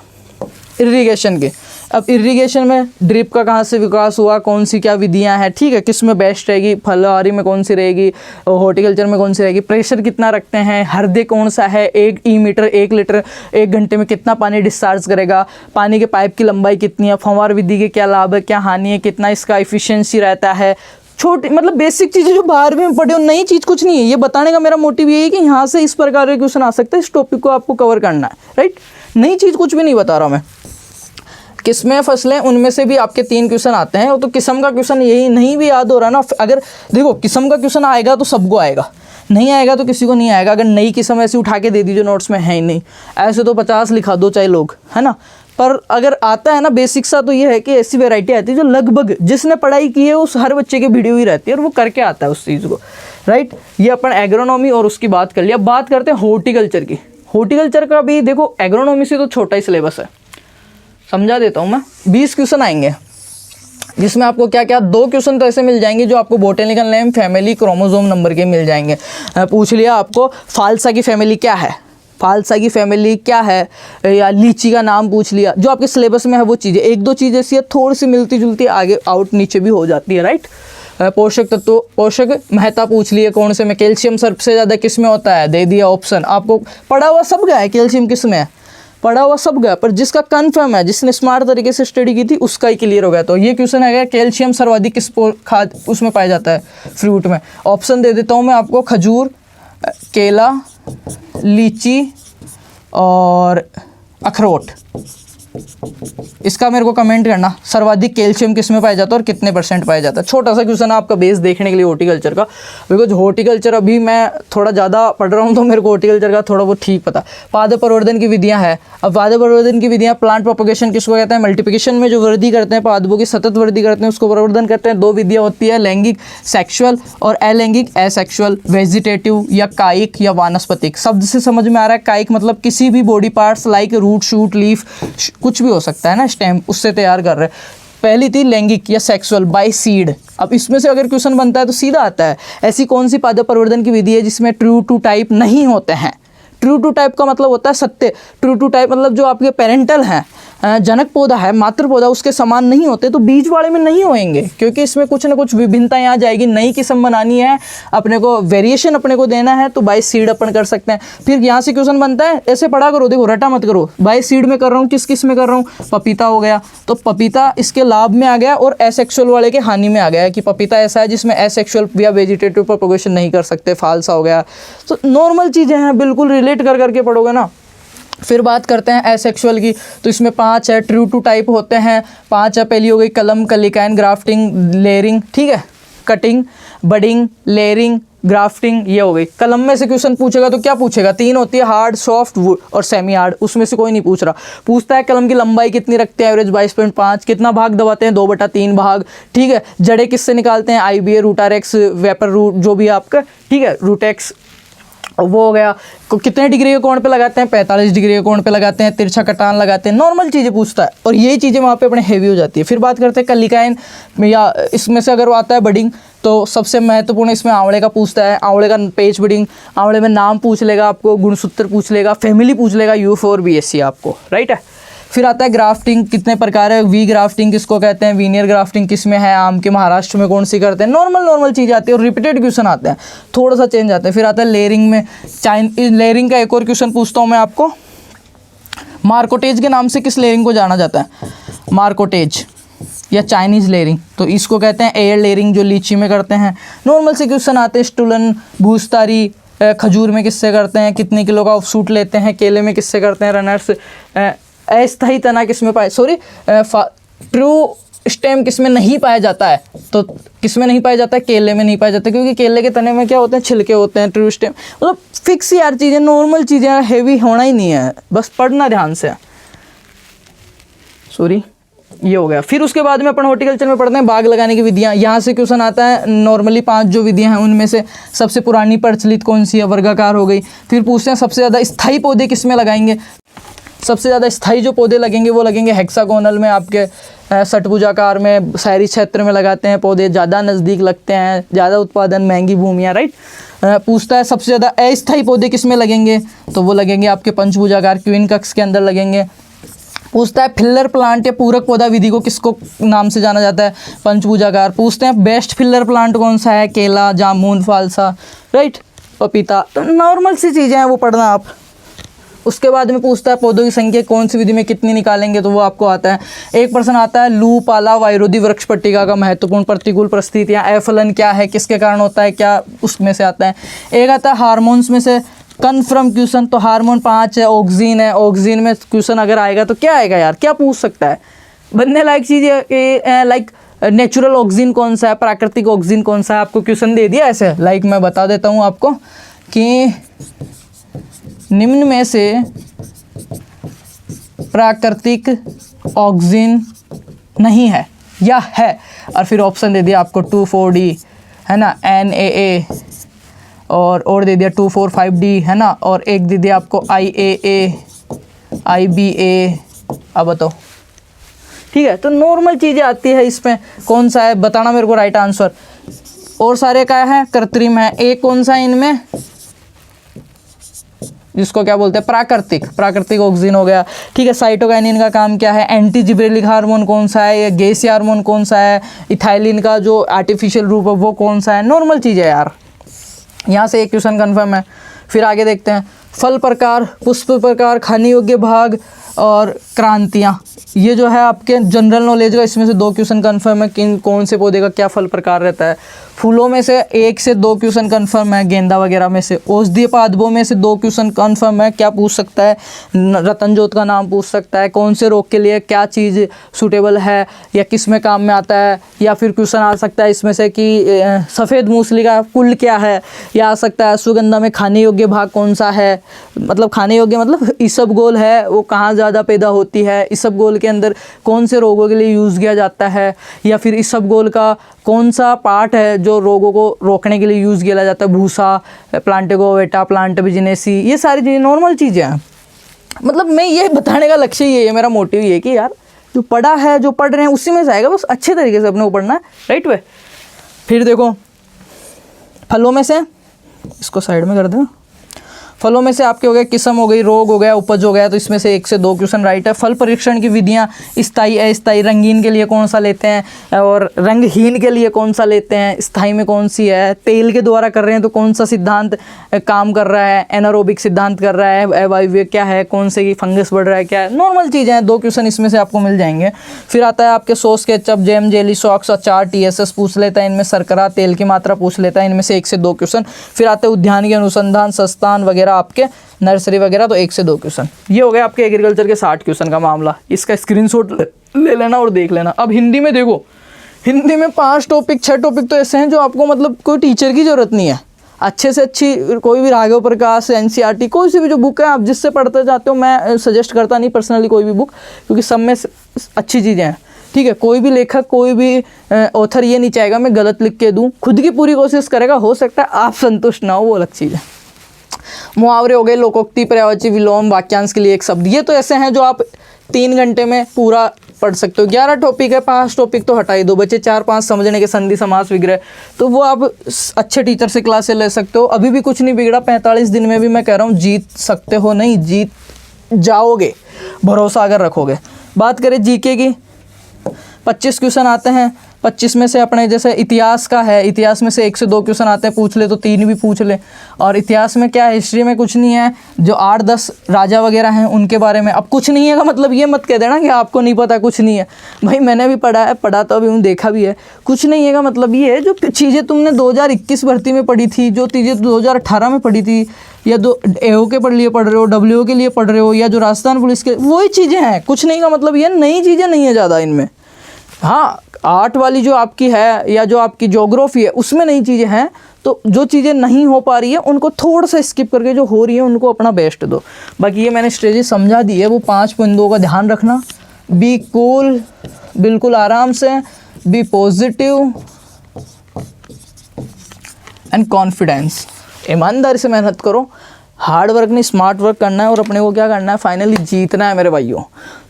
इरिगेशन के। अब इरिगेशन में ड्रिप का कहाँ से विकास हुआ, कौन सी क्या विधियाँ हैं, ठीक है, किस में बेस्ट रहेगी, फलहारी में कौन सी रहेगी, हॉर्टिकल्चर में कौन सी रहेगी, प्रेशर कितना रखते हैं, हृदय कौन सा है, 1 ई-मीटर 1 लीटर 1 घंटे में कितना पानी डिस्चार्ज करेगा, पानी के पाइप की लंबाई कितनी है, फव्वार विधि के क्या लाभ है, क्या हानि है, कितना इसका एफिशिएंसी रहता है। छोटी मतलब बेसिक चीज़ें जो बाहर में पढ़े हो, नई चीज़ कुछ नहीं है। ये बताने का मेरा मोटिव ये है कि यहाँ से इस प्रकार के क्वेश्चन आ सकते हैं, इस टॉपिक को आपको कवर करना है, राइट। नई चीज़ कुछ भी नहीं बता रहा मैं। किस्में फसलें, उनमें से भी आपके 3 क्वेश्चन आते हैं। तो किस्म का क्वेश्चन यही नहीं भी याद हो रहा ना, अगर देखो किस्म का क्वेश्चन आएगा तो सबको आएगा, नहीं आएगा तो किसी को नहीं आएगा। अगर नई किस्म ऐसे उठा के दे दी जो नोट्स में है ही नहीं, ऐसे तो 50 लिखा दो चाहे लोग, है ना। पर अगर आता है ना बेसिक सा, तो ये है कि ऐसी वैरायटी आती है जो लगभग जिसने पढ़ाई की है उस हर बच्चे के वीडियो ही रहती है और वो करके आता है उस चीज़ को, राइट। ये अपन एग्रोनॉमी और उसकी बात कर लिया। बात करते हैं हॉर्टिकल्चर की। हॉर्टिकल्चर का भी देखो एग्रोनॉमी से तो छोटा ही सिलेबस है, समझा देता हूँ मैं। 20 क्वेश्चन आएंगे जिसमें आपको क्या क्या 2 क्वेश्चन तो ऐसे मिल जाएंगे जो आपको botanical name, family, chromosome number के मिल जाएंगे। पूछ लिया आपको फालसा की फैमिली क्या है, फालसा की फैमिली क्या है, या लीची का नाम पूछ लिया। जो आपके सिलेबस में है वो चीज़ें, 1-2 चीज़ ऐसी है थोड़ी सी मिलती जुलती आगे आउट नीचे भी हो जाती है, राइट। पोषक तत्व, पोषक महत्ता पूछ लिए, कौन से में कैल्शियम सबसे ज़्यादा किस में होता है, दे दिया ऑप्शन। आपको पढ़ा हुआ सब गया है कैल्शियम किस में है, पढ़ा हुआ सब गया, पर जिसका कन्फर्म है, जिसने स्मार्ट तरीके से स्टडी की थी उसका ही क्लियर हो गया। तो ये क्वेश्चन है कैल्शियम सर्वाधिक किस खाद उसमें पाया जाता है, फ्रूट में। ऑप्शन दे देता हूँ मैं आपको, खजूर, केला, लीची और अखरोट। इसका मेरे को कमेंट करना, सर्वाधिक कैल्शियम किस में पाया जाता है और कितने % पाया जाता है। छोटा सा क्वेश्चन है आपका बेस देखने के लिए हॉर्टिकल्चर का, बिकॉज हॉर्टिकल्चर अभी मैं थोड़ा ज़्यादा पढ़ रहा हूँ तो मेरे को हॉर्टिकल्चर का थोड़ा बहुत ठीक पता। पादप प्रवर्धन की विधियाँ हैं। अब पादप प्रवर्धन की विधियाँ, प्लांट प्रोपगेशन किसको कहते हैं, मल्टीप्लिकेशन में जो वृद्धि करते हैं, पादपों की सतत वृद्धि करते हैं, उसको प्रवर्धन करते हैं। 2 विधियाँ होती है, लैंगिक सेक्सुअल और अलैंगिक एसेक्सुअल, वेजिटेटिव या कायिक या वानस्पतिक। शब्द से समझ में आ रहा है, कायिक मतलब किसी भी body parts like root, shoot, leaf, कुछ भी हो सकता है ना, स्टेम, उससे तैयार कर रहे हैं। पहली थी लैंगिक या सेक्सुअल बाय सीड। अब इसमें से अगर क्वेश्चन बनता है तो सीधा आता है, ऐसी कौन सी पादप प्रवर्धन की विधि है जिसमें ट्रू टू टाइप नहीं होते हैं। ट्रू टू टाइप का मतलब होता है सत्य। ट्रू टू टाइप मतलब जो आपके पेरेंटल हैं, जनक पौधा है, मातृ पौधा, उसके समान नहीं होते, तो बीज वाले में नहीं होंगे, क्योंकि इसमें कुछ ना कुछ विभिन्नताएं आ जाएगी। नई किस्म बनानी है अपने को, वेरिएशन अपने को देना है, तो बाय सीड अपन कर सकते हैं। फिर यहाँ से क्वेश्चन बनता है, ऐसे पढ़ा करो, देखो रटा मत करो, बाय सीड में कर रहा हूँ, किस में कर रहा हूँ, पपीता हो गया, तो पपीता इसके लाभ में आ गया और एसेक्सुअल वाले के हानि में आ गया कि पपीता ऐसा है जिसमें एसेक्सुअल या वेजिटेटिव प्रोपगेशन नहीं कर सकते, फालसा हो गया। तो नॉर्मल चीज़ें हैं, बिल्कुल रिलेट कर करके पढ़ोगे ना। फिर बात करते हैं एसेक्सुअल की, तो इसमें 5 है, ट्रू टू टाइप होते हैं 5 है। पहली हो गई कलम, कलिकाइन, ग्राफ्टिंग, लेयरिंग, ठीक है, कटिंग, बडिंग, लेयरिंग, ग्राफ्टिंग, ये हो गई। कलम में से क्वेश्चन पूछेगा तो क्या पूछेगा, 3 होती है, हार्ड, सॉफ्ट, वुड और सेमी हार्ड। उसमें से कोई नहीं पूछ रहा। पूछता है कलम की लंबाई कितनी रखते हैं, एवरेज 22.5, कितना भाग दबाते हैं, 2/3 भाग, ठीक है। जड़े किससे निकालते हैं, IBA, रूटारेक्स, वेपर रूट, जो भी आपका, ठीक है, रूटेक्स, वो हो गया। कितने डिग्री के कोण पे लगाते हैं, 45 डिग्री के कोण पे लगाते हैं, तिरछा कटान लगाते हैं, नॉर्मल चीज़ें पूछता है, और यही चीज़ें वहाँ पे अपने हेवी हो जाती है। फिर बात करते हैं कलिकाइन, या इसमें से अगर आता है बडिंग, तो सबसे महत्वपूर्ण इसमें आंवले का पूछता है। आंवले का पेज बडिंग, आंवले में नाम पूछ लेगा आपको, गुणसूत्र पूछ लेगा, फैमिली पूछ लेगा, U4 BSc आपको, राइट है। फिर आता है ग्राफ्टिंग, कितने प्रकार है, वी ग्राफ्टिंग किसको कहते हैं, वीनियर ग्राफ्टिंग किस में है, आम के महाराष्ट्र में कौन सी करते हैं, नॉर्मल चीज़ आती है, और रिपीटेड क्वेश्चन आते हैं, थोड़ा सा चेंज आता है। फिर आता है लेयरिंग में, लेयरिंग का एक और क्वेश्चन पूछता हूँ मैं आपको, मार्कोटेज के नाम से किस लेयरिंग को जाना जाता है, मार्कोटेज या चाइनीज़ लेयरिंग, तो इसको कहते हैं एयर लेयरिंग, जो लीची में करते हैं। नॉर्मल से क्वेश्चन आते हैं, स्टूलन, भूसतारी, खजूर में किससे करते हैं, कितने किलो का ऑफशूट लेते हैं, केले में किससे करते हैं, रनर्स, अस्थायी तना किस में पाए, सॉरी, ट्रू स्टेम किस में नहीं पाया जाता है, तो किस में नहीं पाया जाता है, केले में नहीं पाया जाता, क्योंकि केले के तने में क्या होते हैं, छिलके होते हैं। ट्रू स्टेम मतलब फिक्स यार चीज़ें, नॉर्मल चीज़ें, हेवी होना ही नहीं है, बस पढ़ना ध्यान से, सॉरी, ये हो गया। फिर उसके बाद में अपन हॉर्टिकल्चर में पढ़ते हैं बाग लगाने की विधियाँ। यहाँ से क्वेश्चन आता है, नॉर्मली 5 जो विधियाँ हैं उनमें से सबसे पुरानी प्रचलित कौन सी है, वर्गाकार हो गई। फिर पूछते हैं सबसे ज़्यादा स्थायी पौधे किस में लगाएंगे, सबसे ज़्यादा स्थायी जो पौधे लगेंगे वो लगेंगे हेक्सागोनल में, आपके षटभुजाकार में, शहरी क्षेत्र में लगाते हैं पौधे, ज़्यादा नज़दीक लगते हैं, ज़्यादा उत्पादन, महंगी भूमियाँ, राइट। पूछता है सबसे ज़्यादा अस्थायी पौधे किस में लगेंगे, तो वो लगेंगे आपके पंचभुजाकार, क्वीन कक्ष के अंदर लगेंगे। पूछता है फिलर प्लांट या पूरक पौधा विधि को किसको नाम से जाना जाता है, पंचभुजाकार। पूछते हैं बेस्ट फिलर प्लांट कौन सा है, केला, जामुन, फालसा, राइट, पपीता। तो नॉर्मल सी चीज़ें हैं, वो पढ़ना आप। उसके बाद में पूछता है पौधों की संख्या कौन सी विधि में कितनी निकालेंगे, तो वो आपको आता है। एक प्रश्न आता है लू, पाला, वायुरोधी वृक्ष पट्टिका का महत्वपूर्ण प्रतिकूल परिस्थितियाँ, अफलन क्या है, किसके कारण होता है, क्या उसमें से आता है। एक आता है हार्मोन्स में से कन्फर्म क्वेश्चन, तो हार्मोन 5 है, ऑक्सीजन है, ऑक्सीजन में क्वेश्चन अगर आएगा तो क्या आएगा यार, क्या पूछ सकता है, बनने लायक चीज़ है, लाइक नेचुरल ऑक्सीजन कौन सा है, प्राकृतिक ऑक्सीजन कौन सा है, आपको क्वेश्चन दे दिया ऐसे। लाइक मैं बता देता हूँ आपको कि निम्न में से प्राकृतिक ऑक्सीजन नहीं है या है, और फिर ऑप्शन दे दिया आपको 2,4-D है ना, NAA, और दे दिया 2,4,5-D है ना, और एक दे दिया आपको IAA, IBA। अब बताओ, ठीक है। तो नॉर्मल चीज़ें आती है, इसमें कौन सा है बताना मेरे को राइट आंसर। और सारे क्या है, कृत्रिम है। एक कौन सा है इनमें, जिसको क्या बोलते हैं, प्राकृतिक ऑक्सीजन हो गया, ठीक है। साइटोकाइनिन का काम क्या है, एंटी जिबरेलिक हार्मोन कौन सा है, या गैसीय हार्मोन कौन सा है, इथाइलिन का जो आर्टिफिशियल रूप है वो कौन सा है, नॉर्मल चीज़ है यार। यहाँ से एक क्वेश्चन कन्फर्म है। फिर आगे देखते हैं फल प्रकार, पुष्प प्रकार, खाने योग्य भाग और क्रांतियाँ। ये जो है आपके जनरल नॉलेज का, इसमें से 2 क्वेश्चन कन्फर्म है कि कौन से पौधे का क्या फल प्रकार रहता है। फूलों में से 1 से 2 क्वेश्चन कंफर्म है, गेंदा वगैरह में से। औषधीय पादपों में से 2 क्वेश्चन कंफर्म है। क्या पूछ सकता है? रतनजोत का नाम पूछ सकता है। कौन से रोग के लिए क्या चीज़ सूटेबल है या किस में काम में आता है। या फिर क्वेश्चन आ सकता है इसमें से कि सफ़ेद मूसली का कुल क्या है। या आ सकता है अश्वगंधा में खाने योग्य भाग कौन सा है, मतलब खाने योग्य मतलब इसबगोल है वो कहाँ ज़्यादा पैदा होती है, इसबगोल के अंदर कौन से रोगों के लिए यूज़ किया जाता है। या फिर इसबगोल का कौन सा पार्ट है जो रोगों को रोकने के लिए यूज़ किया जाता है। भूसा, प्लांटेगोवेटा, प्लांट बिजनेसी, ये सारी चीज़ें नॉर्मल चीज़ें हैं। मतलब मैं ये बताने का लक्ष्य ये है, मेरा मोटिव ये है कि यार जो पढ़ा है, जो पढ़ रहे हैं उसी में से आएगा, बस अच्छे तरीके से अपने को पढ़ना है, राइट वे। फिर देखो फलों में से, इसको साइड में कर दो। फलों में से आपके हो गए किस्म हो गई, रोग हो गया, उपज हो गया, तो इसमें से 1 से 2 क्वेश्चन राइट है। फल परीक्षण की विधियां, स्थायी अस्थायी, रंगीन के लिए कौन सा लेते हैं और रंगहीन के लिए कौन सा लेते हैं, स्थायी में कौन सी है, तेल के द्वारा कर रहे हैं तो कौन सा सिद्धांत काम कर रहा है, एनारोबिक सिद्धांत कर रहा है, अवायवीय क्या है, कौन से की फंगस बढ़ रहा है, क्या है, नॉर्मल चीज़ें हैं। 2 क्वेश्चन इसमें से आपको मिल जाएंगे। फिर आता है आपके sauce, ketchup, jam, jelly, socks, अचार, TSS पूछ लेता है, इनमें शर्करा, तेल की मात्रा पूछ लेता है, इनमें से 1 से 2 क्वेश्चन। फिर आते हैं उद्यान के अनुसंधान, संस्थान वगैरह, आपके नर्सरी वगैरह, तो 1 से 2 क्वेश्चन। ये हो गया आपके एग्रीकल्चर के 60 क्वेश्चन का मामला। इसका स्क्रीनशॉट ले लेना और देख लेना। अब हिंदी में देखो, हिंदी में 5 टॉपिक 6 टॉपिक तो ऐसे हैं जो आपको मतलब कोई टीचर की ज़रूरत नहीं है। अच्छे से अच्छी कोई भी राघव प्रकाश, NCERT, कोई सी भी जो बुक है आप जिससे पढ़ते जाते हो, मैं सजेस्ट करता नहीं पर्सनली कोई भी बुक, क्योंकि सब में अच्छी चीज़ें हैं, ठीक है। कोई भी लेखक, कोई भी ऑथर ये नहीं चाहेगा मैं गलत लिख के दूँ, खुद की पूरी कोशिश करेगा, हो सकता है आप संतुष्ट ना हो, वो अलग चीज़ है। मुहावरे हो गए, लोकोक्ति, पर्यायवाची, विलोम, वाक्यांश के लिए एक शब्द, ये तो ऐसे हैं जो आप 3 घंटे में पूरा पढ़ सकते हो। 11 टॉपिक है, 5 टॉपिक तो हटा ही दो, बचे 4-5 समझने के, संधि, समास, विग्रह, तो वो आप अच्छे टीचर से क्लासेस ले सकते हो। अभी भी कुछ नहीं बिगड़ा, 45 दिन में भी मैं कह रहा हूँ जीत सकते हो, नहीं जीत जाओगे, भरोसा अगर रखोगे। बात करें जीके की, 25 क्वेश्चन आते हैं। 25 में से अपने जैसे इतिहास का है, इतिहास में से 1 से 2 क्वेश्चन आते हैं, पूछ ले तो 3 भी पूछ ले। और इतिहास में क्या है, हिस्ट्री में कुछ नहीं है, जो 8-10 राजा वगैरह हैं उनके बारे में। अब कुछ नहीं है का मतलब ये मत कह देना कि आपको नहीं पता, कुछ नहीं है भाई, मैंने भी पढ़ा है, पढ़ा तो अभी हूँ, देखा भी है। कुछ नहीं है का मतलब ये है जो चीज़ें तुमने 2021 भर्ती में पढ़ी थी, जो चीज़ें 2018 में पढ़ी थी, या AO के लिए पढ़ रहे हो, WO के लिए पढ़ रहे हो, या जो राजस्थान पुलिस के, वही चीज़ें हैं। कुछ नहीं का मतलब ये नई चीज़ें नहीं है ज़्यादा इनमें। हाँ, आर्ट वाली जो आपकी है या जो आपकी ज्योग्राफी है उसमें नई चीज़ें हैं, तो जो चीज़ें नहीं हो पा रही है उनको थोड़ा सा स्किप करके जो हो रही है उनको अपना बेस्ट दो। बाकी ये मैंने स्ट्रेटेजी समझा दी है, वो 5 बिंदुओं का ध्यान रखना। बी कूल, बिल्कुल आराम से, बी पॉजिटिव एंड कॉन्फिडेंस। ईमानदारी से मेहनत करो, हार्ड वर्क नहीं स्मार्ट वर्क करना है, और अपने को क्या करना है, फाइनली जीतना है मेरे भाइयों।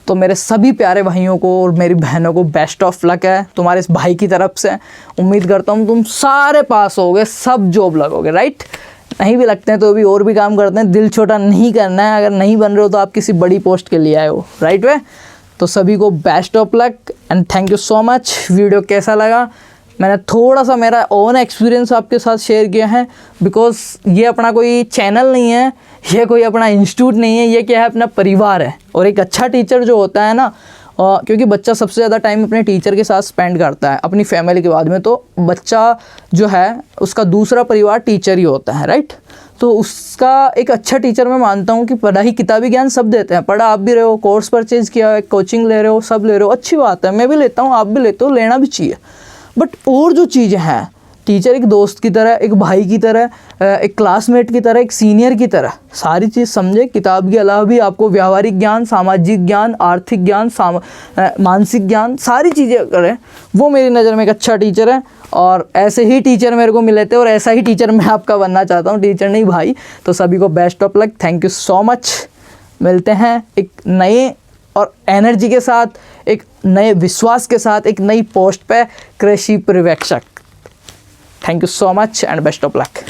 तो मेरे सभी प्यारे भाइयों को और मेरी बहनों को बेस्ट ऑफ लक है तुम्हारे इस भाई की तरफ से। उम्मीद करता हूँ तुम सारे पास होगे, सब जॉब लगोगे, राइट। नहीं भी लगते हैं तो भी और भी काम करते हैं, दिल छोटा नहीं करना है। अगर नहीं बन रहे हो तो आप किसी बड़ी पोस्ट के लिए आए हो, राइट वे। तो सभी को best of luck and thank you so much. Video कैसा लगा, मैंने थोड़ा सा मेरा ओन एक्सपीरियंस आपके साथ शेयर किया है, बिकॉज ये अपना कोई चैनल नहीं है, ये कोई अपना इंस्टीट्यूट नहीं है, ये क्या है, अपना परिवार है। और एक अच्छा टीचर जो होता है ना, क्योंकि बच्चा सबसे ज़्यादा टाइम अपने टीचर के साथ स्पेंड करता है अपनी फैमिली के बाद में, तो बच्चा जो है उसका दूसरा परिवार टीचर ही होता है, राइट। तो उसका एक अच्छा टीचर मैं मानता हूँ कि पढ़ाई, किताबी ज्ञान सब देते हैं, पढ़ा आप भी रहे हो, कोर्स परचेज किया है, कोचिंग ले रहे हो, सब ले रहे हो, अच्छी बात है, मैं भी लेता हूँ, आप भी लेते हो, लेना भी चाहिए। बट और जो चीज़ें हैं, टीचर एक दोस्त की तरह, एक भाई की तरह, एक क्लासमेट की तरह, एक सीनियर की तरह सारी चीज़ समझे। किताब के अलावा भी आपको व्यावहारिक ज्ञान, सामाजिक ज्ञान, आर्थिक ज्ञान, मानसिक ज्ञान, सारी चीज़ें करें, वो मेरी नज़र में एक अच्छा टीचर है। और ऐसे ही टीचर मेरे को मिले थे और ऐसा ही टीचर मैं आपका बनना चाहता हूँ, टीचर नहीं भाई। तो सभी को best of luck, thank you so much. मिलते हैं एक नए और एनर्जी के साथ, एक नए विश्वास के साथ, एक नई पोस्ट पे, कृषि पर्यवेक्षक। Thank you so much and best of luck.